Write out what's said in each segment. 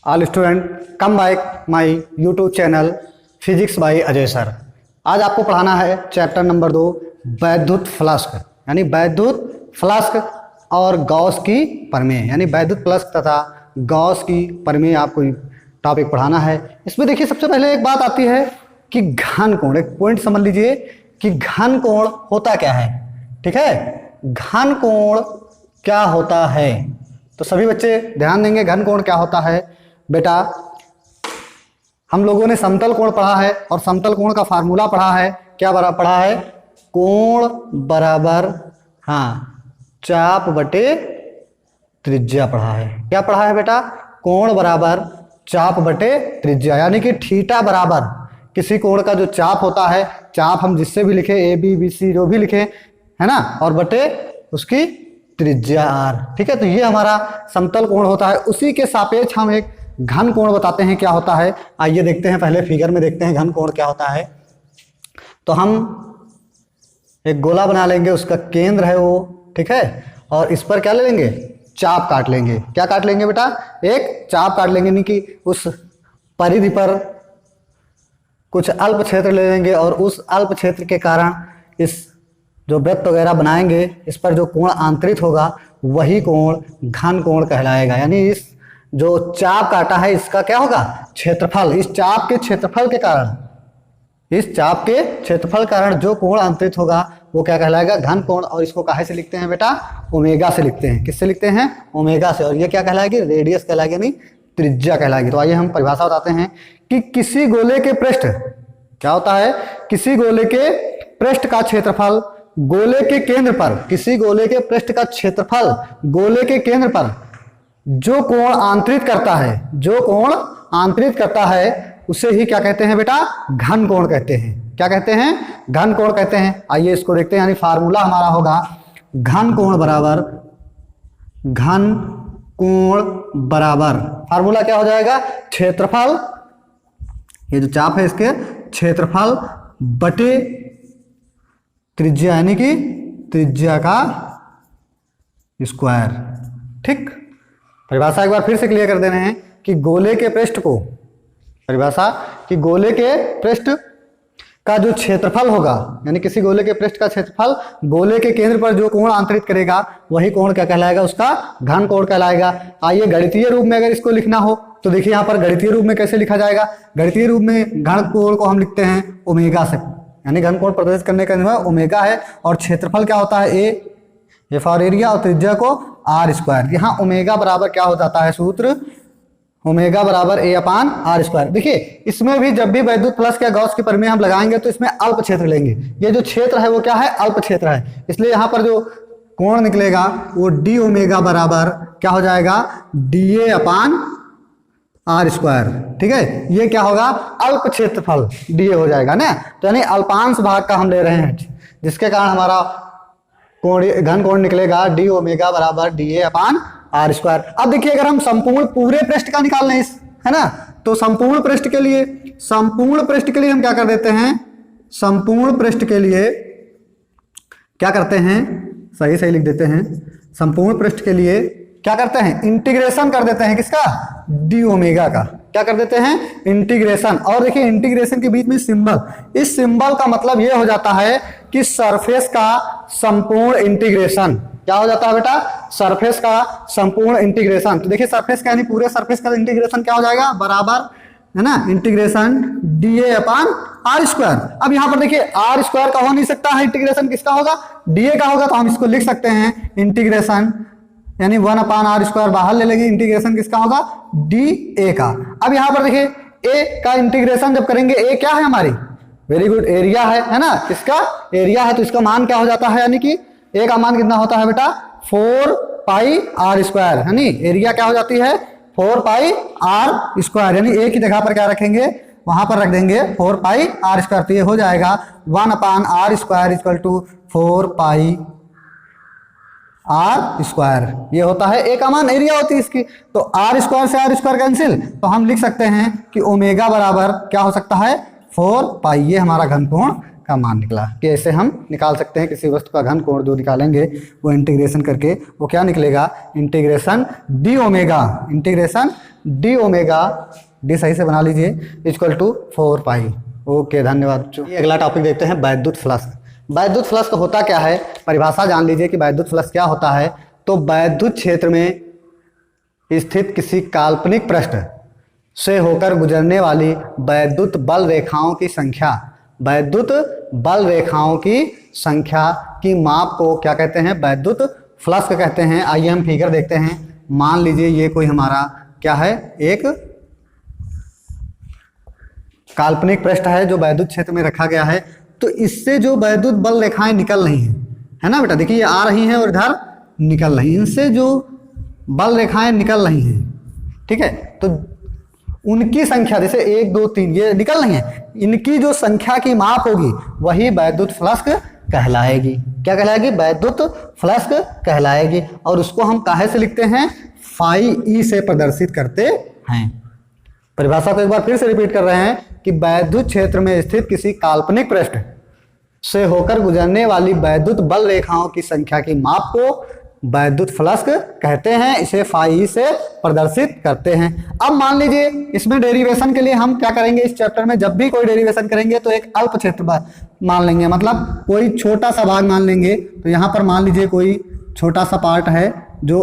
All student come back my YouTube channel physics bye Ajay sir. आज आपको पढ़ाना है चैप्टर नंबर 2 वैद्युत फ्लास्क यानी वैद्युत फ्लास्क और गॉस की प्रमेय यानी वैद्युत फ्लास्क तथा गॉस की प्रमेय आपको टॉपिक पढ़ाना है। इसमें देखिए सबसे पहले एक बात आती है कि घन कोण, एक पॉइंट समझ लीजिए कि घन कोण होता क्या है। ठीक है, घन कोण क्या होता है तो सभी बच्चे ध्यान देंगे। घन कोण क्या होता है बेटा, हम लोगों ने समतल कोण पढ़ा है और समतल कोण का फार्मूला पढ़ा है। क्या पढ़ा है? कोण बराबर चाप बटे त्रिज्या पढ़ा है। क्या पढ़ा है बेटा? कोण बराबर चाप बटे त्रिज्या, यानी कि थीटा बराबर किसी कोण का जो चाप होता है, चाप हम जिससे भी लिखे ए बी बी सी जो भी लिखे है ना, और बटे उसकी त्रिज्या आर। ठीक है, तो ये हमारा समतल कोण होता है। उसी के सापेक्ष हम एक घन कोण बताते हैं क्या होता है। आइए देखते हैं, पहले फिगर में देखते हैं घन कोण क्या होता है। तो हम एक गोला बना लेंगे, उसका केंद्र है वो, ठीक है, और इस पर क्या ले लेंगे? चाप काट लेंगे। क्या काट लेंगे बेटा? एक चाप काट लेंगे, यानी कि उस परिधि पर कुछ अल्प क्षेत्र ले लेंगे और उस अल्प क्षेत्र के कारण इस जो वृत्त वगैरह बनाएंगे, इस पर जो कोण आंतरित होगा वही कोण घन कोण कहलाएगा। यानी इस जो चाप काटा है इसका क्या होगा? क्षेत्रफल। इस चाप के क्षेत्रफल के कारण, इस चाप के क्षेत्रफल कारण जो कोण आंतरित होगा वो क्या कहलाएगा? घन कोण। और इसको काहे से लिखते हैं बेटा? ओमेगा से लिखते हैं। किससे लिखते हैं? ओमेगा से। और ये क्या कहलाएगी? रेडियस कहलाएगी, यानी त्रिज्या कहलाएगी। तो आइए हम परिभाषा बताते हैं कि किसी गोले के पृष्ठ, क्या होता है? किसी गोले के पृष्ठ का क्षेत्रफल गोले के केंद्र पर, किसी गोले के पृष्ठ का क्षेत्रफल गोले के केंद्र पर जो कोण आंतरित करता है, जो कोण आंतरित करता है उसे ही क्या कहते हैं बेटा? घन कोण कहते हैं। क्या कहते हैं? घन कोण कहते हैं। आइए इसको देखते हैं। यानी फार्मूला हमारा होगा घन कोण बराबर, घन कोण बराबर फार्मूला क्या हो जाएगा? क्षेत्रफल, ये जो चाप है इसके क्षेत्रफल बटे त्रिज्या, यानी कि त्रिज्या का स्क्वायर। ठीक, परिभाषा एक बार फिर से क्लियर कर दे रहे हैं कि गोले के पृष्ठ को, परिभाषा कि गोले के पृष्ठ का जो क्षेत्रफल होगा, यानी किसी गोले के पृष्ठ का क्षेत्रफल गोले के केंद्र पर जो कोण आंतरित करेगा वही कोण क्या कहलाएगा? उसका घन कोण कहलाएगा। आइए गणितीय रूप में अगर इसको लिखना हो तो देखिए यहाँ पर गणितीय रूप में कैसे लिखा जाएगा। गणितीय रूप में घन कोण को हम लिखते हैं ओमेगा से, यानी घन कोण प्रदर्शित करने का नियम ओमेगा है। और क्षेत्रफल क्या होता है? ए फॉर एरिया, और त्रिज्या को आर स्क्वायर। यहाँ ओमेगा बराबर क्या हो जाता है? सूत्र ओमेगा बराबर ए अपान आर स्क्वायर। देखिए इसमें भी जब भी वैद्युत फ्लक्स या गॉस की प्रमेय हम लगाएंगे तो इसमें अल्प क्षेत्र लेंगे। ये जो क्षेत्र है वो क्या है? अल्प क्षेत्र है। इसलिए यहाँ पर जो कोण निकलेगा वो डी ओमेगा बराबर क्या हो जाएगा? D A upon are square. ठीक है, ये क्या होगा? अल्प क्षेत्रफल डी ए हो जाएगा ना। तो यानी अल्पांश भाग का हम ले रहे हैं, जिसके कारण हमारा कोण घन कोण निकलेगा डी ओमेगा बराबर d A upon are square. अब देखिए अगर हम संपूर्ण पूरे पृष्ठ का निकाल लें, है ना, तो संपूर्ण पृष्ठ के लिए, संपूर्ण पृष्ठ के लिए हम क्या कर देते हैं? संपूर्ण पृष्ठ के लिए क्या करते हैं? सही सही लिख देते हैं। संपूर्ण पृष्ठ के लिए क्या करते हैं? इंटीग्रेशन कर देते हैं। किसका? डी ओमेगा का। क्या कर देते हैं? इंटीग्रेशन। और देखिए इंटीग्रेशन के बीच में सिंबल, इस सिंबल का मतलब यह हो जाता है कि सरफेस का संपूर्ण इंटीग्रेशन। क्या हो जाता है बेटा? सरफेस का संपूर्ण इंटीग्रेशन। तो देखिए सरफेस का यानी पूरे सरफेस का इंटीग्रेशन क्या हो जाएगा? बराबर, है ना, integration D A upon are square. अब यहाँ पर देखिए आर स्क्वायर का हो नहीं सकता है, इंटीग्रेशन किसका होगा? डी ए का होगा। तो हम इसको लिख सकते हैं इंटीग्रेशन, यानी 1 अपान आर स्क्वायर बाहर ले लेंगे, इंटीग्रेशन किसका होगा? डी ए का। अब यहाँ पर देखिए ए का इंटीग्रेशन जब करेंगे, ए क्या है हमारी? वेरी गुड, एरिया है ना, इसका एरिया है। तो इसका मान क्या हो जाता है? यानी कि ए का मान कितना होता है बेटा? 4 पाई आर स्क्वायर। यानी एरिया क्या हो जाती है? 4 पाई आर स्क्वायर। यानी ए की जगह पर क्या रखेंगे? वहां पर रख देंगे 4 पाई आर स्क्वायर। तो ये हो जाएगा 1 upon are square equal to 4 pi R square. ये होता है ए का मान, एरिया होती है इसकी। तो आर स्क्वायर से आर स्क्वायर कैंसिल, तो हम लिख सकते हैं कि ओमेगा बराबर क्या हो सकता है? 4 पाई। ये हमारा घन कोण का मान निकला। कि ऐसे हम निकाल सकते हैं किसी वस्तु का घन कोण जो निकालेंगे वो इंटीग्रेशन करके वो क्या निकलेगा, इंटीग्रेशन डी ओमेगा, डी सही से बना लीजिए, इक्वल टू 4 पाई। ओके, धन्यवाद। ये अगला टॉपिक देखते हैं, वैद्युत फ्लक्स। वैद्युत फ्लक्स होता क्या है, परिभाषा जान लीजिए कि वैद्युत फ्लक्स क्या होता है। तो वैद्युत क्षेत्र में स्थित किसी काल्पनिक पृष्ठ से होकर गुजरने वाली वैद्युत बल रेखाओं की संख्या, वैद्युत बल रेखाओं की संख्या की माप को क्या कहते हैं, वैद्युत फ्लक्स कहते हैं। आइए हम फिगर देखते हैं। मान लीजिए ये कोई हमारा क्या है, एक काल्पनिक पृष्ठ है जो वैद्युत क्षेत्र में रखा गया है। तो इससे जो वैद्युत बल रेखाएं निकल रही हैं, है ना बेटा, देखिए ये आ रही हैं और इधर निकल रही हैं, इनसे जो बल रेखाएं निकल रही हैं, ठीक है, तो उनकी संख्या जैसे 1 2 3 ये निकल रही हैं, इनकी जो संख्या की माप होगी वही वैद्युत फ्लक्स कहलाएगी। क्या कहलाएगी, वैद्युत फ्लक्स कहलाएगी। और उसको हम काहे से लिखते हैं, फाई ई से प्रदर्शित करते हैं। परिभाषा को एक बार फिर से रिपीट कर रहे हैं कि वैद्युत क्षेत्र में स्थित किसी काल्पनिक पृष्ठ से होकर गुजरने वाली वैद्युत बल रेखाओं की संख्या की माप को वैद्युत फ्लक्स कहते हैं, इसे फाई से प्रदर्शित करते हैं। अब मान लीजिए इसमें डेरिवेशन के लिए हम क्या करेंगे, इस चैप्टर में जब भी कोई डेरिवेशन करेंगे तो एक अल्प क्षेत्र मान लेंगे, मतलब कोई छोटा सा भाग मान लेंगे। तो यहाँ पर मान लीजिए कोई छोटा सा पार्ट है जो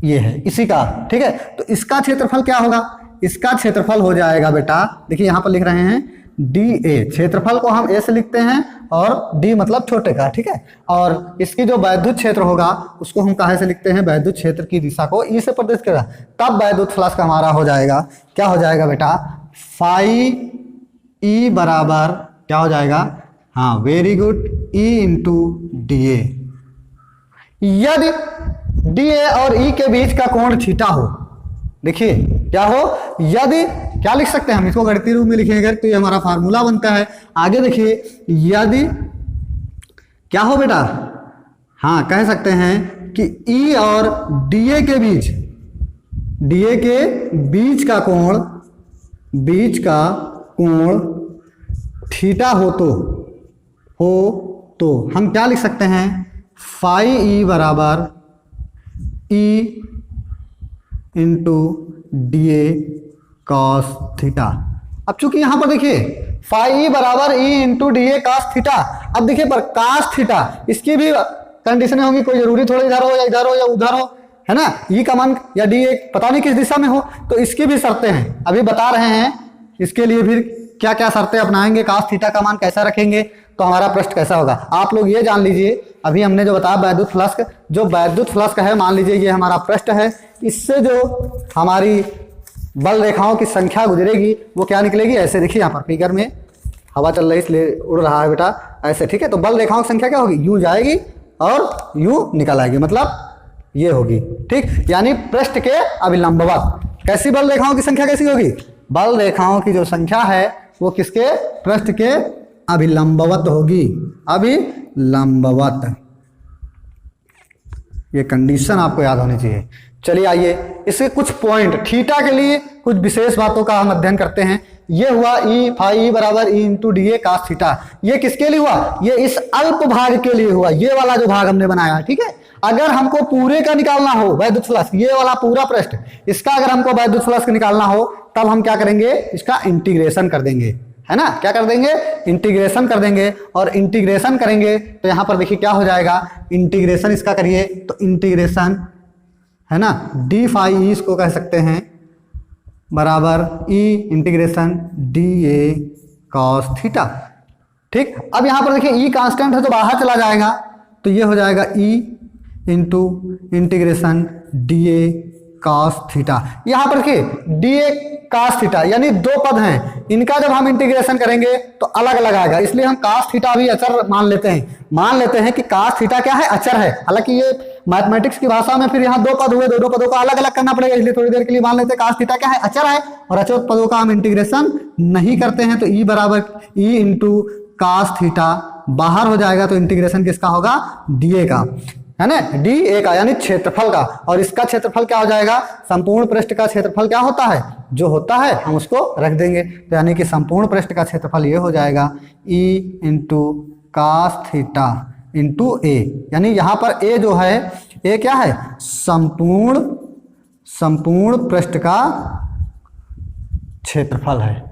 ये है इसी का, ठीक है, तो इसका क्षेत्रफल क्या होगा, इसका क्षेत्रफल हो जाएगा बेटा, देखिए यहाँ पर लिख रहे हैं डी ए, क्षेत्रफल को हम ए से लिखते हैं और डी मतलब छोटे का, ठीक है। और इसकी जो वैद्युत क्षेत्र होगा उसको हम काहे से लिखते हैं, वैद्युत क्षेत्र की दिशा को ई से प्रदर्शित करेगा, तब वैद्युत फ्लक्स हमारा हो जाएगा, क्या हो जाएगा बेटा, फाई ई बराबर क्या हो जाएगा, हाँ वेरी गुड, ई इंटू डी ए। यदि डी ए और ई के बीच का कोण थीटा हो, देखिए क्या हो, यदि क्या लिख सकते हैं हम इसको गणितीय रूप में लिखेंगे तो ये हमारा फार्मूला बनता है। आगे देखिए, यदि क्या हो बेटा, हाँ कह सकते हैं कि ई और डीए के बीच का कोण थीटा हो तो हम क्या लिख सकते हैं, फाई ई बराबर E into d A cos theta. अब चूंकि यहां पर देखिए फाई ई बराबर E into d A cos theta, अब देखिए पर कॉस थीटा इसकी भी कंडीशनें होंगी, कोई जरूरी थोड़ी इधर हो या इधर हो या उधर हो, है ना, ई का मान या डी ए पता नहीं किस दिशा में हो, तो इसकी भी शर्तें हैं, अभी बता रहे हैं इसके लिए फिर क्या क्या शर्तें अपनाएंगे, कॉस थीटा का मान कैसा रखेंगे तो हमारा प्रश्न कैसा होगा। आप लोग ये जान लीजिए, अभी हमने जो बताया वैद्युत फ्लक्स, जो वैद्युत फ्लक्स है, मान लीजिए ये हमारा पृष्ठ है, इससे जो हमारी बल रेखाओं की संख्या गुजरेगी वो क्या निकलेगी, ऐसे देखिए यहाँ पर फिगर में हवा चल रही इसलिए उड़ रहा है बेटा, ऐसे, ठीक है। तो बल रेखाओं की संख्या क्या होगी, यूं जाएगी और यूं निकल आएगी, मतलब ये होगी, ठीक, यानी पृष्ठ के अभिलंबवत। कैसी बल रेखाओं की संख्या कैसी होगी, बल रेखाओं की जो संख्या है वो किसके, पृष्ठ के अभिलंबवत होगी, अभिलंबवत। ये कंडीशन आपको याद होनी चाहिए। चलिए आइए इसके कुछ पॉइंट, थीटा के लिए कुछ विशेष बातों का हम अध्ययन करते हैं। ये हुआ ई, फाई ई बराबर E into d A cos theta, ये किसके लिए हुआ, ये इस अल्प भाग के लिए हुआ, ये वाला जो भाग हमने बनाया, ठीक है। अगर हमको पूरे का निकालना हो वैद्युत फ्लक्स, ये वाला पूरा पृष्ठ, इसका अगर हमको वैद्युत फ्लक्स निकालना हो तब हम क्या करेंगे, इसका इंटीग्रेशन कर देंगे, है ना, क्या कर देंगे, इंटीग्रेशन कर देंगे। और इंटीग्रेशन करेंगे तो यहां पर देखिए क्या हो जाएगा, इंटीग्रेशन इसका करिए तो इंटीग्रेशन, है ना, डी फाई ई इसको कह सकते हैं बराबर E integration D A cos theta, ठीक। अब यहां पर देखिए ई कांस्टेंट है तो बाहर चला जाएगा, तो ये हो जाएगा E into integration D A cos theta. यहां पर देखिए डी ए कॉस थीटा यानी दो पद हैं, इनका जब हम इंटीग्रेशन करेंगे तो अलग अलग आएगा, इसलिए हम कॉस थीटा भी अचर मान लेते हैं कि कॉस थीटा क्या है, अचर है। हालांकि ये मैथमेटिक्स की भाषा में फिर यहाँ दो पद हुए, दोनों पदों का अलग अलग करना पड़ेगा, इसलिए थोड़ी देर के लिए मान लेते हैं कॉस थीटा क्या है, अचर है, और अचर पदों का हम इंटीग्रेशन नहीं करते हैं। तो ई बराबर ई इंटू कॉस थीटा बाहर हो जाएगा, तो इंटीग्रेशन किसका होगा, डी ए का, है ना, डी ए का यानी क्षेत्रफल का, और इसका क्षेत्रफल क्या हो जाएगा, संपूर्ण पृष्ठ का क्षेत्रफल क्या होता है, जो होता है हम उसको रख देंगे। तो यानी कि संपूर्ण पृष्ठ का क्षेत्रफल ये हो जाएगा E into cos theta into A. यानी यहाँ पर ए जो है, ए क्या है, संपूर्ण पृष्ठ का क्षेत्रफल है।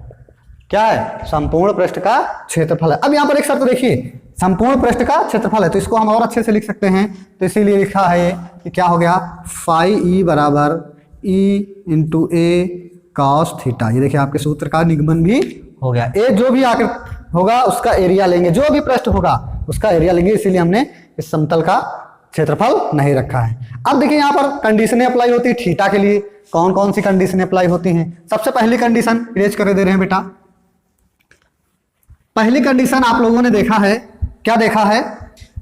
क्या है, संपूर्ण पृष्ठ का क्षेत्रफल है। अब यहाँ पर एक शर्त देखिए, संपूर्ण पृष्ठ का क्षेत्रफल है तो इसको हम और अच्छे से लिख सकते हैं। तो इसीलिए लिखा है कि क्या हो गया, फाई ई बराबर ई इंटू ए कॉस थीटा। ये देखिए आपके सूत्र का निगमन भी हो गया। ए जो भी आकर होगा उसका एरिया लेंगे, जो भी पृष्ठ होगा उसका एरिया लेंगे, इसीलिए हमने इस समतल का क्षेत्रफल नहीं रखा है। अब देखिए यहाँ पर कंडीशनें अप्लाई होती है थीटा के लिए। कौन कौन सी कंडीशनें अप्लाई होती हैं? सबसे पहली कंडीशन इरेज कर दे रहे हैं बेटा। पहली कंडीशन आप लोगों ने देखा है, क्या देखा है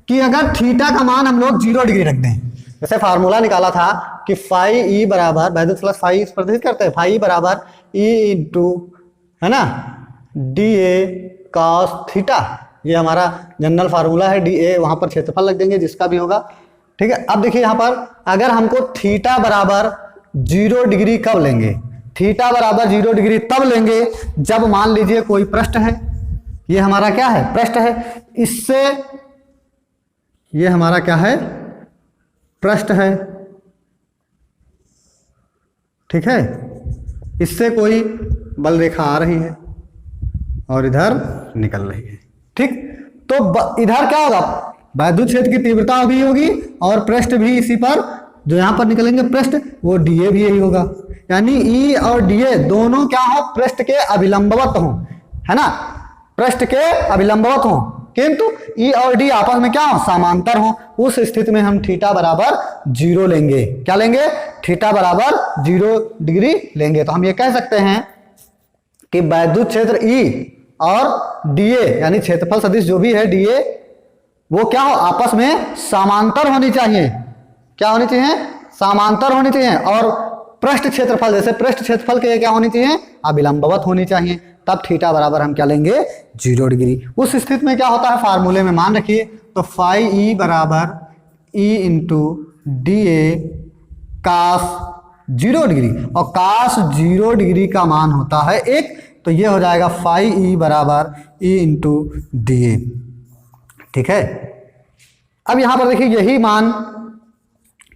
कि अगर थीटा का मान हम लोग 0 डिग्री रख दें, जैसे फार्मूला निकाला था कि फाई ई बराबर वैद्युत फ्लक्स फाई प्रदर्शित करते हैं, फाई बराबर ई इंटू है ना डी ए कॉस थीटा। ये हमारा जनरल फार्मूला है, डी ए वहां पर क्षेत्रफल लग देंगे जिसका भी होगा। ठीक है, अब देखिए यहाँ पर अगर हमको थीटा बराबर 0 डिग्री कब लेंगे, थीटा बराबर 0 डिग्री तब लेंगे जब मान लीजिए कोई पृष्ठ है, ये हमारा क्या है, पृष्ठ है, इससे ये हमारा क्या है, पृष्ठ है। ठीक है, इससे कोई बल रेखा आ रही है और इधर निकल रही है। ठीक, तो इधर क्या होगा, वैद्युत क्षेत्र की तीव्रता भी होगी और पृष्ठ भी इसी पर, जो यहां पर निकलेंगे पृष्ठ, वो डीए भी यही होगा। यानी ई और डीए दोनों क्या हो, पृष्ठ के अभिलंबवत हो, है ना, पृष्ठ के अभिलंबवत हो, किंतु ई और डी आपस में क्या हो, समांतर हो। उस स्थिति में हम थीटा बराबर 0 लेंगे। क्या लेंगे, थीटा बराबर 0 डिग्री लेंगे। तो हम ये कह सकते हैं कि वैद्युत क्षेत्र ई और डीए यानी क्षेत्रफल सदिश जो भी है डीए, वो क्या हो, आपस में समांतर होनी चाहिए। क्या होनी चाहिए, समांतर होनी चाहिए। और पृष्ठ क्षेत्रफल, जैसे पृष्ठ क्षेत्रफल के क्या होनी चाहिए, अभिलंबवत होनी चाहिए। तब थीटा बराबर हम क्या लेंगे, 0 डिग्री। उस स्थिति में क्या होता है, फार्मूले में मान रखिए, तो फाई ई बराबर E into d A cos 0 degree, और कास 0 डिग्री का मान होता है 1, तो ये हो जाएगा फाई ई बराबर ई इंटू डी ए। ठीक है, अब यहां पर देखिए यही मान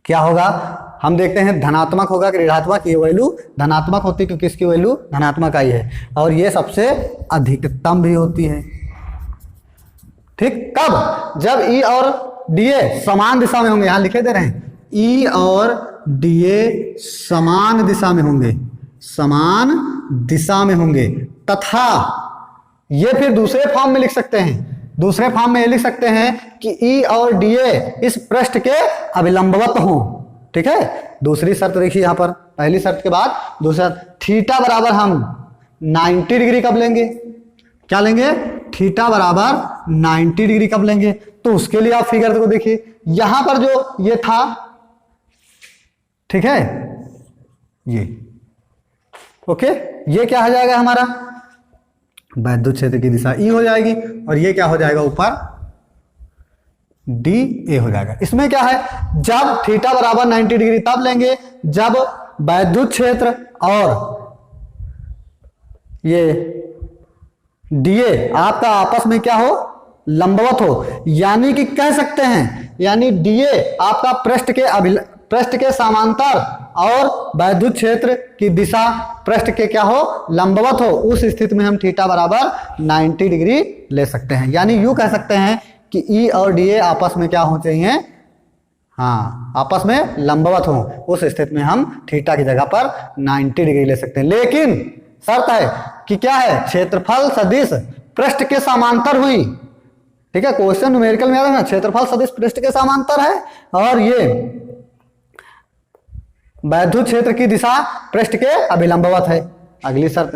क्या होगा, हम देखते हैं धनात्मक होगा कि ऋणात्मक। ये वैल्यू धनात्मक होती है क्योंकि इसकी वैल्यू धनात्मक आई है, और ये सबसे अधिकतम भी होती है। ठीक, कब, जब ई और डीए समान दिशा में होंगे। यहां लिखे दे रहे हैं ई और डीए समान दिशा में होंगे, समान दिशा में होंगे, तथा ये फिर दूसरे फॉर्म में लिख सकते हैं। दूसरे फॉर्म में ये लिख सकते हैं कि ई और डीए इस पृष्ठ के अभिलंबवत हों। ठीक है, दूसरी शर्त देखिए यहां पर, पहली शर्त के बाद दूसरा, थीटा बराबर हम 90 डिग्री कब लेंगे, क्या लेंगे, थीटा बराबर 90 डिग्री कब लेंगे। तो उसके लिए आप फिगर को देखिए, यहां पर जो ये था, ठीक है, ये ओके, ये क्या हो जाएगा हमारा, वैद्युत क्षेत्र की दिशा ई हो जाएगी, और ये क्या हो जाएगा ऊपर डी ए हो जाएगा। इसमें क्या है, जब थीटा बराबर 90 डिग्री तब लेंगे जब वैद्युत क्षेत्र और ये डीए आपका आपस में क्या हो, लंबवत हो। यानी कि कह सकते हैं, यानी डीए आपका पृष्ठ के समांतर और वैद्युत क्षेत्र की दिशा पृष्ठ के क्या हो, लंबवत हो। उस स्थिति में हम थीटा बराबर 90 डिग्री ले सकते हैं। यानी यूं कह सकते हैं कि ई और डीए आपस में क्या हो चाहिए, हाँ, आपस में लंबवत हो। उस स्थिति में हम थीटा की जगह पर 90 डिग्री ले सकते हैं। लेकिन शर्त है कि क्या है, क्षेत्रफल सदिश पृष्ठ के समांतर हुई। ठीक है, क्वेश्चन न्यूमेरिकल में आता है ना, क्षेत्रफल सदिश पृष्ठ के समांतर है, और ये वैद्युत क्षेत्र की दिशा पृष्ठ के अभिलंबवत है। अगली शर्त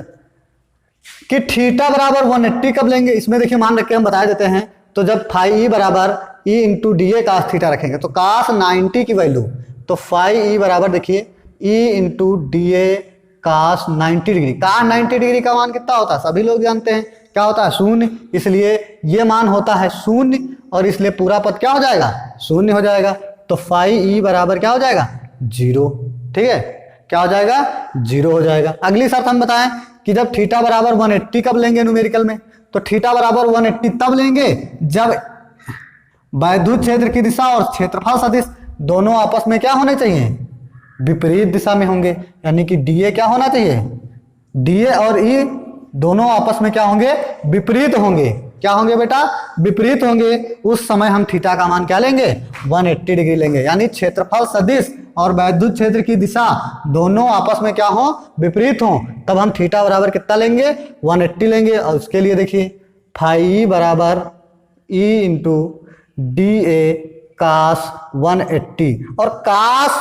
कि थीटा बराबर 180 कब लेंगे, इसमें देखिए मान रख के हम बता देते हैं। तो जब फाई ई बराबर E into d A cos theta रखेंगे, तो कास 90 की वैल्यू, तो फाई ई बराबर देखिए E into d A cos 90 degree. Cos 90 degree का मान कितना होता है, सभी लोग जानते हैं, क्या होता है, 0। इसलिए ये मान होता है 0, और इसलिए पूरा पद क्या हो जाएगा, 0 हो जाएगा। तो फाई ई बराबर क्या हो जाएगा, 0। ठीक है, क्या हो जाएगा, 0 हो जाएगा। अगली शर्त हम बताएं कि जब थीटा बराबर 180 कब लेंगे न्यूमेरिकल में, तो थीटा बराबर 180 तब लेंगे जब वैद्युत क्षेत्र की दिशा और क्षेत्रफल सदिश दोनों आपस में क्या होने चाहिए, विपरीत दिशा में होंगे। यानी कि डीए क्या होना चाहिए, डीए और ई दोनों आपस में क्या होंगे, विपरीत होंगे। क्या होंगे बेटा, विपरीत होंगे। उस समय हम थीटा का मान क्या लेंगे, 180 डिग्री लेंगे। यानी क्षेत्रफल सदिश और वैद्युत क्षेत्र की दिशा दोनों आपस में क्या हो, विपरीत हो, तब हम थीटा बराबर कितना लेंगे, 180 लेंगे। और उसके लिए देखिए फाई बराबर ई इंटू डी ए कास 180, और कास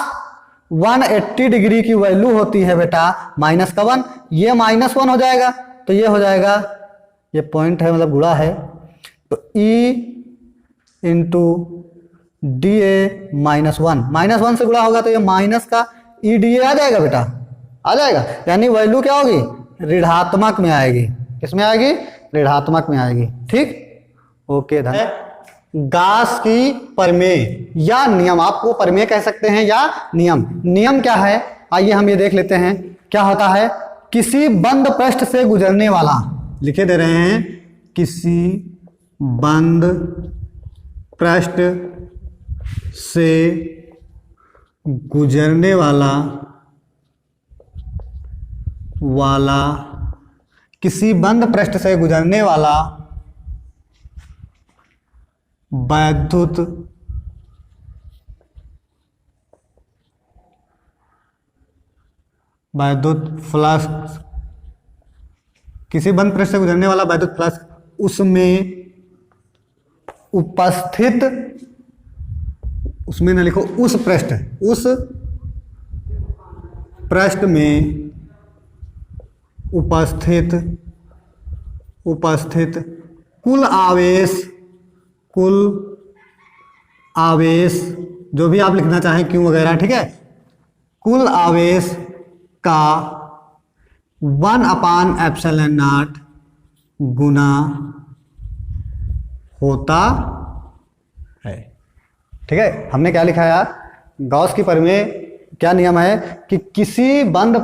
180 डिग्री की वैल्यू होती है बेटा -1, ये -1 हो जाएगा, तो ये हो जाएगा, ये पॉइंट है मतलब गुणा है, तो E इंटू डी ए -1 से गुणा होगा तो ये माइनस का ई डी ए आ जाएगा बेटा, आ जाएगा। यानी वैल्यू क्या होगी, ऋणात्मक में आएगी। किसमें आएगी, ऋणात्मक में आएगी। ठीक, ओके धन्यवाद। गास की प्रमेय या नियम, आपको प्रमेय कह सकते हैं या नियम। नियम क्या है, आइए हम ये देख लेते हैं। क्या होता है, किसी बंद पृष्ठ से गुजरने वाला, लिखे दे रहे हैं, किसी बंद पृष्ठ से गुजरने वाला किसी बंद पृष्ठ से गुजरने वाला वैद्युत फ्लक्स, किसी बंद पृष्ठ से गुजरने वाला वैद्युत फ्लक्स उसमें उपस्थित, उसमें ना लिखो, उस पृष्ठ में उपस्थित कुल आवेश जो भी आप लिखना चाहें, क्यों वगैरह, ठीक है, कुल आवेश का 1/ε0 गुना होता है। ठीक है, हमने क्या लिखा यार, गॉस की प्रमेय क्या नियम है कि किसी बंद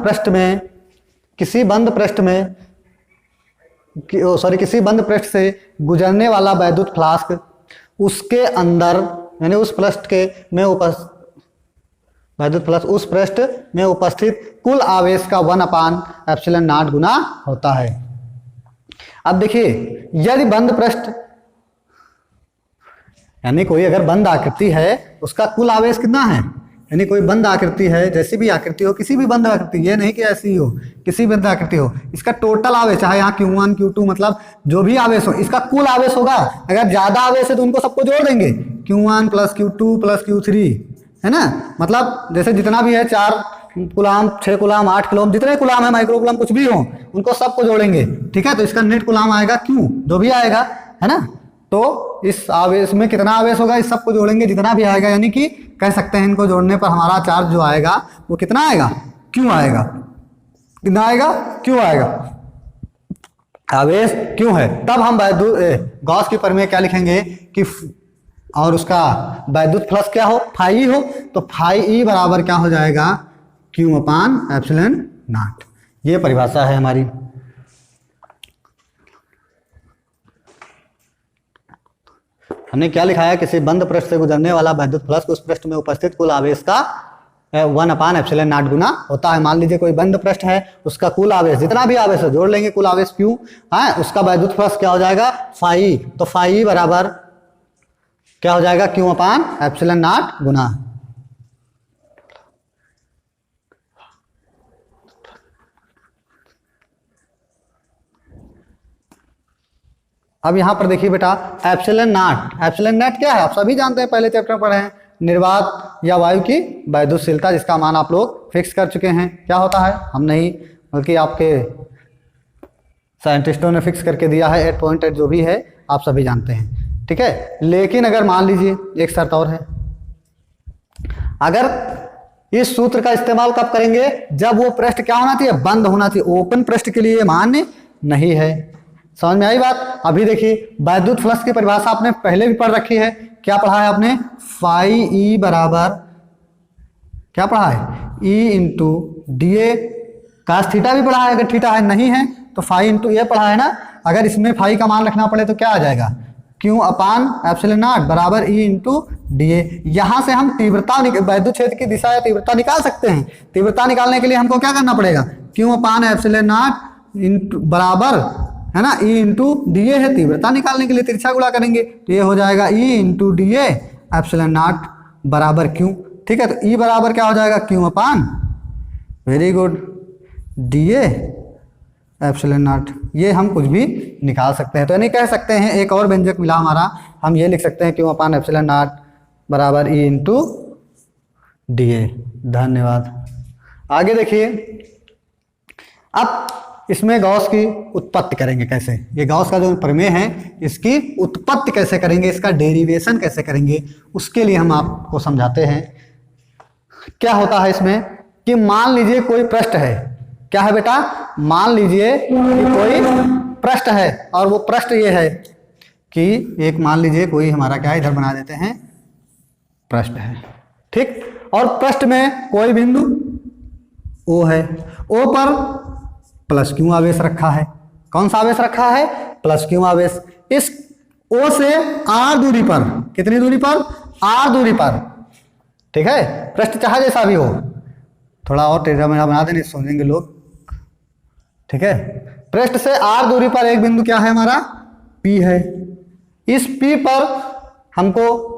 पृष्ठ से गुजरने वाला वैद्युत फ्लास्क उसके अंदर, यानी उस पृष्ठ के में वैद्युत फ्लक्स उस पृष्ठ में उपस्थित कुल आवेश का 1/ε0 गुना होता है। अब देखिए, यदि बंद पृष्ठ, यानी कोई अगर बंद आकृति है उसका कुल आवेश कितना है, यानी कोई बंद आकृति है, जैसी भी आकृति हो, किसी भी बंद आकृति, ये नहीं कि ऐसी हो, किसी बंद आकृति हो, इसका टोटल आवेश, चाहे यहाँ Q1 Q2 मतलब जो भी आवेश हो, इसका कुल आवेश होगा। अगर ज्यादा आवेश है तो उनको सबको जोड़ देंगे, Q1 + Q2 + Q3, है ना, मतलब जैसे जितना भी है 4 कूलाम, 6 कूलाम, 8 कूलाम, जितने कूलाम है, माइक्रो कूलाम कुछ भी हो, उनको सबको जोड़ेंगे। ठीक है, तो इसका नेट कूलाम आएगा Q, जो भी आएगा, है ना, तो इस आवेश में कितना आवेश होगा, इस सबको जोड़ेंगे जितना भी आएगा, यानी कि कह सकते हैं इनको जोड़ने पर हमारा चार्ज जो आएगा वो कितना आएगा, क्यों आएगा, कितना आएगा, क्यों आएगा, आवेश क्यों है। तब हम गॉस की प्रमेय क्या लिखेंगे कि, और उसका वैद्युत फ्लक्स क्या हो, फाई हो, तो फाई ई बराबर क्या हो जाएगा, Q/ε0। ये परिभाषा है हमारी। हमने क्या लिखा है, किसी बंद पृष्ठ से गुजरने वाला वैद्युत फ्लक्स उस पृष्ठ में उपस्थित कुल आवेश का 1/ε0 गुना होता है। मान लीजिए कोई बंद पृष्ठ है, उसका कुल आवेश जितना भी आवेश है जोड़ लेंगे, कुल आवेश Q है, उसका वैद्युत फ्लक्स क्या हो जाएगा, फाई, तो फाई बराबर क्या हो जाएगा, Q/ε0 गुना। अब यहां पर देखिए बेटा, एप्सिलॉन क्या है, आप सभी जानते हैं, पहले चैप्टर पढ़े हैं, निर्वात या वायु की वैद्युतशीलता, जिसका मान आप लोग फिक्स कर चुके हैं। क्या होता है, हम नहीं बल्कि आपके साइंटिस्टों ने फिक्स करके दिया है, 8.8 जो भी है आप सभी जानते हैं। ठीक है, लेकिन अगर मान लीजिए एक शर्त और है, अगर इस सूत्र का इस्तेमाल कब करेंगे, जब वो पृष्ठ क्या होना चाहिए, बंद होना चाहिए, ओपन पृष्ठ के लिए मान्य नहीं है। समझ में आई बात। अभी देखिए, वैद्युत फ्लक्स की परिभाषा आपने पहले भी पढ़ रखी है, क्या पढ़ा है आपने, फाई ई बराबर क्या पढ़ा है, E into d A cos theta भी पढ़ा है, अगर थीटा है नहीं है तो फाई इंटू ए पढ़ा है ना। अगर इसमें फाई का मान रखना पड़े तो क्या आ जाएगा, क्यू अपान एप्सिलॉन नॉट बराबर ई इंटू डी ए। यहाँ से हम तीव्रता वैद्युत क्षेत्र की दिशा या तीव्रता निकाल सकते हैं। तीव्रता निकालने के लिए हमको क्या करना पड़ेगा, Q upon epsilon not into बराबर है ना ई इंटू डी ए है। तीव्रता निकालने के लिए तिरछा गुणा करेंगे तो ये हो जाएगा ई into d A epsilon not बराबर क्यू। ठीक है, तो ई बराबर क्या हो जाएगा, Q upon very good D A epsilon not. ये हम कुछ भी निकाल सकते हैं, तो यानी कह सकते हैं एक और व्यंजक मिला हमारा, हम ये लिख सकते हैं क्यू अपान एप्सिलॉन नॉट बराबर ई इंटू डी ए। धन्यवाद। आगे देखिए, अब इसमें गॉस की उत्पत्ति करेंगे कैसे, ये गॉस का जो प्रमेय है इसकी उत्पत्ति कैसे करेंगे, इसका डेरिवेशन कैसे करेंगे, उसके लिए हम आपको समझाते हैं। क्या होता है इसमें कि मान लीजिए कोई पृष्ठ है, क्या है बेटा, मान लीजिए कि कोई पृष्ठ है और वो पृष्ठ ये है कि एक मान लीजिए कोई हमारा क्या इधर बना देते हैं पृष्ठ है, ठीक, और पृष्ठ में कोई बिंदु ओ है, ओ पर प्लस क्यू आवेश रखा है। कौन सा आवेश रखा है, प्लस क्यू आवेश। इस ओ से आर दूरी पर, कितनी दूरी पर, आर दूरी पर, ठीक है, पृष्ठ चाहे जैसा भी हो, थोड़ा और टेढ़ा मेढ़ा बना देने समझेंगे लोग, ठीक है। पृष्ठ से आर दूरी पर एक बिंदु क्या है हमारा, पी है। इस पी पर हमको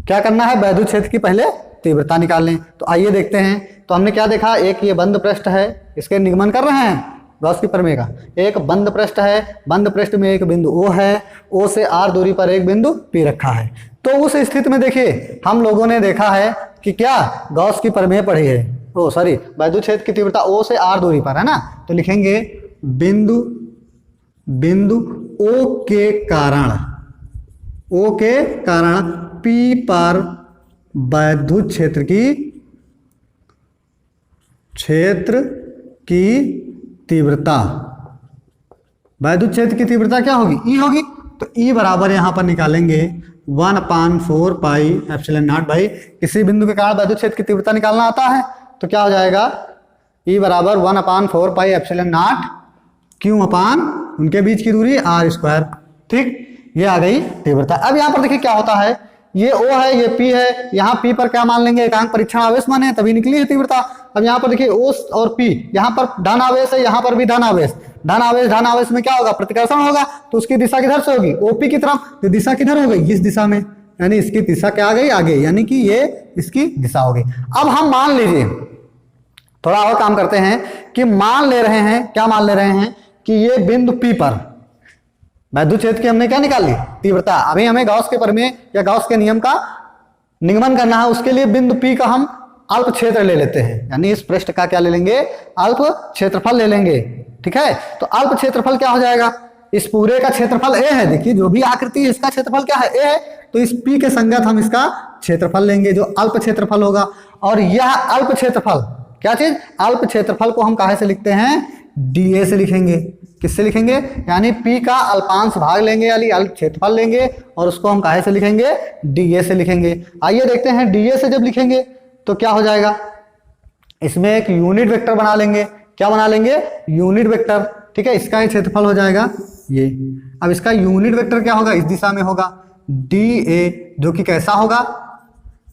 क्या करना है, वैद्युत क्षेत्र की पहले तीव्रता निकाल लें। तो आइए देखते हैं। तो हमने क्या देखा, एक ये बंद पृष्ठ है, इसके निगमन कर रहे हैं गॉस की प्रमेय का। एक बंद पृष्ठ है, बंद पृष्ठ में एक बिंदु ओ है, ओ से आर दूरी पर एक बिंदु पी रखा है। तो उस स्थिति में देखिए हम लोगों ने देखा है कि क्या गॉस की प्रमेय पढ़ी है, ओ सॉरी वैद्युत क्षेत्र की तीव्रता ओ से आर दूरी पर है ना, तो लिखेंगे बिंदु बिंदु ओ के कारण, ओ के कारण पी पर वैद्युत क्षेत्र की तीव्रता, वैद्युत क्षेत्र की तीव्रता क्या होगी, ई होगी। तो ई बराबर यहां पर निकालेंगे 1/4 पाई एप्सिलॉन नॉट। भाई किसी बिंदु के कारण वैद्युत क्षेत्र की तीव्रता निकालना आता है तो क्या हो जाएगा, ई बराबर 1/4 पाई एप्सिलॉन नॉट क्यू अपान उनके बीच की दूरी आर स्क्वायर। ठीक, ये आ गई तीव्रता। अब यहाँ पर देखिए क्या होता है, ये O है, ये P है, यहाँ P पर क्या मान लेंगे, एकांक परीक्षण आवेश माने, तभी निकली है तीव्रता। अब यहाँ पर देखिए O और P, यहाँ पर धन आवेश है, यहाँ पर भी धन आवेश, धन आवेश में क्या होगा, प्रतिकर्षण होगा, तो उसकी दिशा किधर से होगी, OP की तरफ। तो दिशा किधर हो गई, इस दिशा में, यानी इसकी दिशा क्या आ गई, आगे, यानी कि ये इसकी दिशा हो गई। अब हम मान लीजिए थोड़ा और काम करते हैं कि मान ले रहे हैं, क्या मान ले रहे हैं कि ये बिंदु P पर वैद्युत क्षेत्र की हमने क्या निकाल ली, तीव्रता। अभी हमें गॉस के प्रमेय या गॉस के नियम का निगमन करना है, उसके लिए बिंदु P का हम अल्प क्षेत्र ले लेते हैं, यानी इस पृष्ठ का क्या ले लेंगे, अल्प क्षेत्रफल ले लेंगे। ठीक है, तो अल्प क्षेत्रफल क्या हो जाएगा, इस पूरे का क्षेत्रफल A है, देखिए जो भी आकृति है इसका क्षेत्रफल क्या है, A है, तो इस P के संगत हम इसका क्षेत्रफल लेंगे जो अल्प क्षेत्रफल होगा। और यह अल्प क्षेत्रफल क्या चीज, अल्प क्षेत्रफल को हम काहे से लिखते हैं, dA से लिखेंगे। किससे लिखेंगे, यानी P का अल्पांश भाग लेंगे, यानी अल्प क्षेत्रफल लेंगे और उसको हम काहे से लिखेंगे, dA से लिखेंगे। आइए देखते हैं dA से जब लिखेंगे तो क्या हो जाएगा, इसमें एक यूनिट वेक्टर बना लेंगे। क्या बना लेंगे, यूनिट वेक्टर। ठीक है, इसका ही क्षेत्रफल हो जाएगा ये। अब इसका यूनिट वेक्टर क्या होगा, इस दिशा में होगा dA, जो कि कैसा होगा,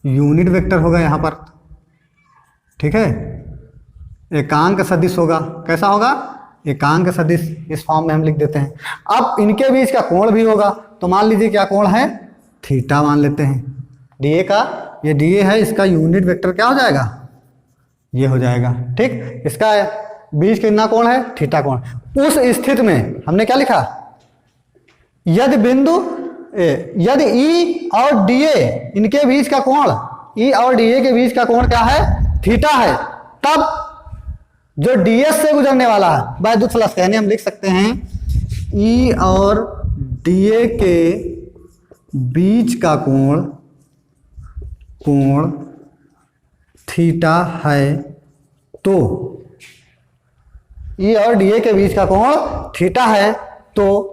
यूनिट वेक्टर होगा यहाँ पर। ठीक है, एकांक सदिश होगा, कैसा होगा, एकांक सदिश, इस फॉर्म में हम लिख देते हैं। अब इनके बीच का कोण भी होगा, तो मान लीजिए क्या कोण है, थीटा मान लेते हैं। dA का, ये dA है, इसका यूनिट वेक्टर क्या हो जाएगा, ये हो जाएगा। ठीक, इसका बीच कितना कोण है, थीटा कोण। उस स्थिति में हमने क्या लिखा, यदि बिंदु यदि E और dA इनके बीच का कोण, E और dA के बीच का कोण क्या है, थीटा है, तब जो DS से गुजरने वाला है वैद्युत फ्लक्स, यानी हम लिख सकते हैं E और dA के बीच का कोण थीटा है, तो E और dA के बीच का कोण थीटा है, तो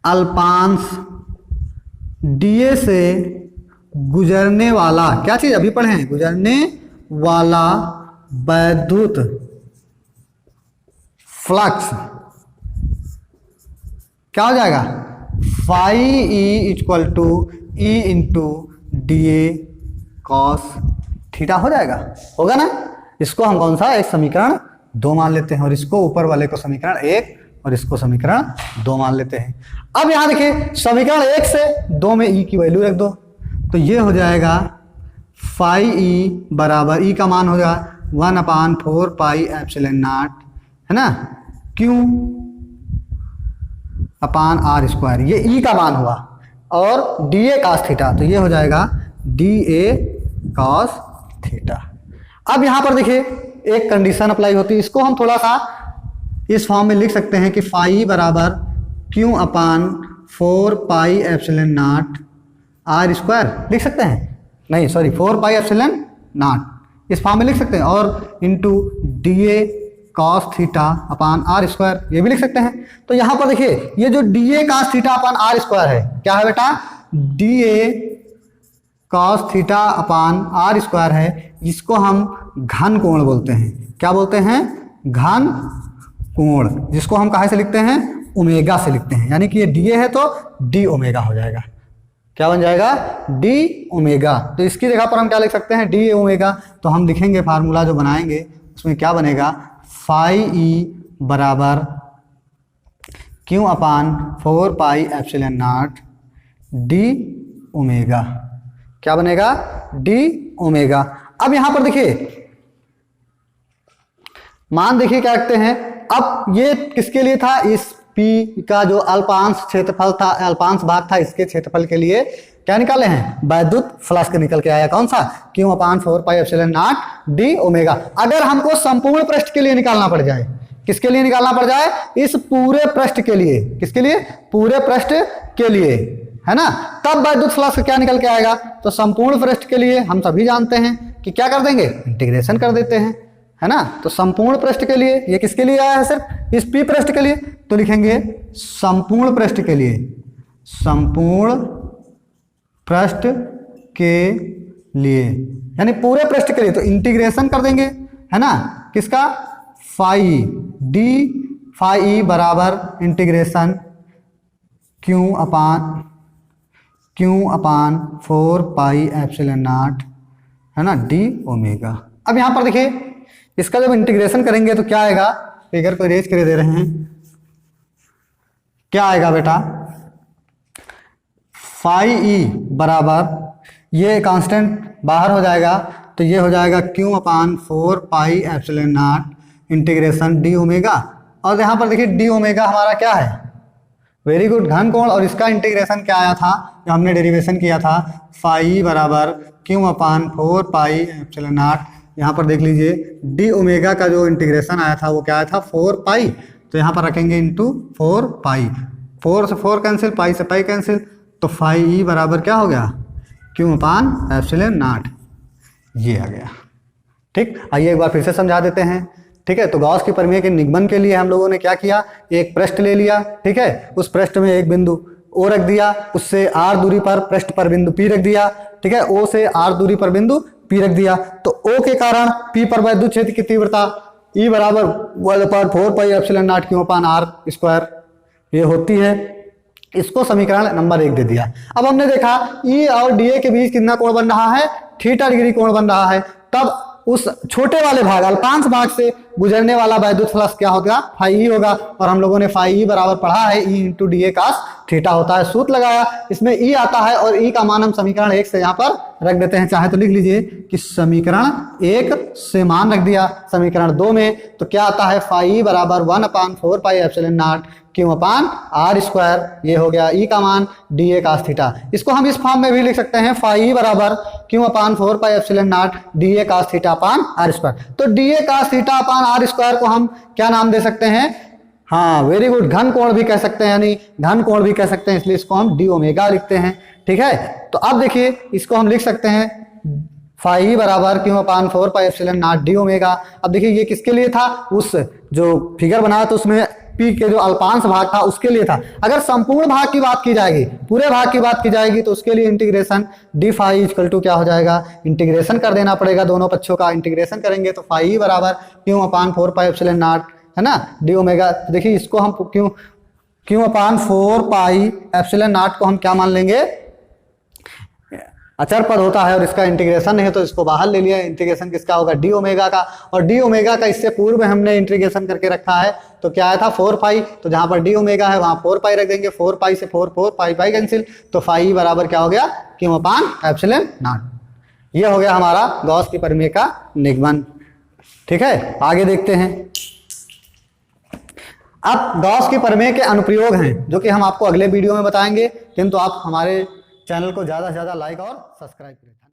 अल्पांश dA से गुजरने वाला, क्या चीज अभी पढ़े हैं, गुजरने वाला वैद्युत फ्लक्स क्या हो जाएगा, phi E equal to E into d A cos theta हो जाएगा, होगा ना। इसको हम कौन सा, एक समीकरण 2 मान लेते हैं और इसको ऊपर वाले को समीकरण 1 और इसको समीकरण 2 मान लेते हैं। अब यहां देखिए समीकरण 1 से 2 में ई की वैल्यू रख दो, तो ये हो जाएगा फाई ई बराबर, ई का मान हो जाएगा 1/4 पाई एप्सिलॉन नॉट, है ना, क्यू अपान आर स्क्वायर, ये ई का मान हुआ, और डी ए कॉस थीटा, तो ये हो जाएगा डी ए कॉस थीटा। अब यहां पर देखिए एक कंडीशन अप्लाई होती है, इसको हम थोड़ा सा इस फॉर्म में लिख सकते हैं कि फाई बराबर Q upon 4 pi epsilon naught r square लिख सकते हैं, नहीं सॉरी 4 पाई एप्सिलॉन नॉट, इस फॉर्म में लिख सकते हैं, और into d A cos theta upon are square ये भी लिख सकते हैं। तो यहां पर देखिए ये जो d A cos theta upon are square है, क्या है बेटा, d A cos theta upon are square है, इसको हम घन कोण बोलते हैं, क्या बोलते हैं, घन कोण, जिसको हम कहाँ से लिखते हैं, ओमेगा से लिखते हैं, यानी कि ये डी ए है तो डी ओमेगा हो जाएगा, क्या बन जाएगा, डी ओमेगा। तो इसकी जगह पर हम क्या लिख सकते हैं, डी ओमेगा, तो हम लिखेंगे फार्मूला जो बनाएंगे उसमें क्या बनेगा, फाई ई बराबर Q upon 4 pi epsilon naught D omega, क्या बनेगा, डी ओमेगा। अब यहां पर देखिए मान देखिए क्या रखते हैं, अब ये किसके लिए था, इस P का जो अल्पांश क्षेत्रफल था, अल्पांश भाग था, इसके क्षेत्रफल के लिए क्या निकाले हैं, वैद्युत फ्लक्स निकल के आया, कौन सा, Q upon 4 pi epsilon naught D omega. अगर हमको संपूर्ण पृष्ठ के लिए निकालना पड़ जाए, किसके लिए निकालना पड़ जाए, इस पूरे पृष्ठ के लिए, किसके लिए, पूरे पृष्ठ के लिए, है ना, तब वैद्युत फ्लक्स क्या निकल के आएगा, तो संपूर्ण पृष्ठ के लिए हम सभी जानते हैं कि क्या कर देंगे, इंटीग्रेशन कर देते हैं, है ना। तो संपूर्ण पृष्ठ के लिए ये किसके लिए आया है, सिर्फ इस पी पृष्ठ के लिए, तो लिखेंगे संपूर्ण पृष्ठ के लिए, संपूर्ण पृष्ठ के लिए यानी पूरे पृष्ठ के लिए, तो इंटीग्रेशन कर देंगे, है ना, किसका, फाई डी फाई बराबर integration Q upon 4 pi epsilon not, है ना, डी ओमेगा। अब यहां पर देखिए इसका जब इंटीग्रेशन करेंगे तो क्या आएगा, फिगर को इरेज कर दे रहे हैं, क्या आएगा बेटा, फाई ई बराबर ये कांस्टेंट बाहर हो जाएगा, तो ये हो जाएगा Q upon 4 pi epsilon not integration D omega, और यहाँ पर देखिए डी ओमेगा हमारा क्या है, वेरी गुड, घन कोण, और इसका इंटीग्रेशन क्या आया था, जो हमने डेरिवेशन किया था, फाई बराबर Q upon 4 pi epsilon not, यहाँ पर देख लीजिए डी ओमेगा का जो इंटीग्रेशन आया था वो क्या आया था, 4 पाई, तो यहाँ पर रखेंगे इंटू 4 पाई, 4 से 4 कैंसिल, पाई से पाई कैंसिल, तो फाई ई बराबर क्या हो गया, क्यू अपान एप्सिलॉन नॉट, ये आ गया। ठीक, आइए एक बार फिर से समझा देते हैं। ठीक है, तो गॉस की प्रमेय के निगमन के लिए हम लोगों ने क्या किया, एक पृष्ठ ले लिया, ठीक है, उस पृष्ठ में एक बिंदु ओ रख दिया, उससे आर दूरी पर पृष्ठ पर बिंदु पी रख दिया, ठीक है, ओ से आर दूरी पर बिंदु पी रख दिया, तो ओ के कारण पी पर वैद्युत क्षेत्र की तीव्रता ई बराबर 1/4 pi epsilon naught q upon are square ये होती है। इसको समीकरण नंबर 1 दे दिया। अब हमने देखा ई और डी ए के बीच कितना कोण बन रहा है, थीटा डिग्री कोण बन रहा है, तब उस छोटे वाले भाग अल्पांश भाग से गुजरने वाला वैद्युत फ्लक्स क्या होगा, फाई ई होगा, और हम लोगों ने फाई ई बराबर पढ़ा है E into d A cos theta होता है, सूत्र लगाया, इसमें ई आता है और ई का मान हम समीकरण 1 से यहाँ पर रख देते हैं, चाहे तो लिख लीजिए कि समीकरण 1 से मान रख दिया समीकरण 2 में, तो क्या आता है, फाई ई बराबर 1/4 pi epsilon naught q upon are square, ये हो गया ई का मान डी ए कास थीटा। इसको हम इस फॉर्म में भी लिख सकते हैं, फाई ई बराबर Q upon 4 pi epsilon naught D A cos theta upon are square. तो D A cos theta upon are square को हम क्या नाम दे सकते हैं, हाँ वेरी गुड, घन कोण भी कह सकते हैं, यानी घन कोण भी कह सकते हैं, इसलिए इसको हम डी ओमेगा लिखते हैं। ठीक है, तो अब देखिए इसको हम लिख सकते हैं फाई बराबर Q upon 4 pi epsilon naught D omega. अब देखिए ये किसके लिए था, उस जो फिगर बनाया तो उसमें पी के जो अल्पांश भाग था उसके लिए था। अगर संपूर्ण भाग की बात की जाएगी, पूरे भाग की बात की जाएगी, तो उसके लिए integration d phi equal to क्या हो जाएगा, इंटीग्रेशन कर देना पड़ेगा, दोनों पक्षों का इंटीग्रेशन करेंगे तो फाई बराबर Q upon 4 pi epsilon not, है ना, डी ओमेगा। देखिए इसको हम Q upon 4 pi epsilon not को हम क्या मान लेंगे, अचर पद होता है और इसका इंटीग्रेशन नहीं है तो इसको बाहर ले लिया। इंटीग्रेशन किसका होगा, डी ओमेगा का, और डी ओमेगा का इससे पूर्व हमने इंटीग्रेशन करके रखा है तो क्या आया था 4 पाई, तो जहां पर डी ओमेगा है वहां 4 पाई रख देंगे, 4 पाई से 4 पाई पाई कैंसिल, तो फाई बराबर क्या हो गया, क्यू अपान एप्सिलॉन नॉट। ये हो गया हमारा गॉस की प्रमेय का निगमन। ठीक है, आगे देखते हैं। अब गॉस की प्रमेय के अनुप्रयोग हैं जो कि हम आपको अगले वीडियो में बताएंगे, किंतु आप हमारे चैनल को ज़्यादा से ज़्यादा लाइक और सब्सक्राइब करें।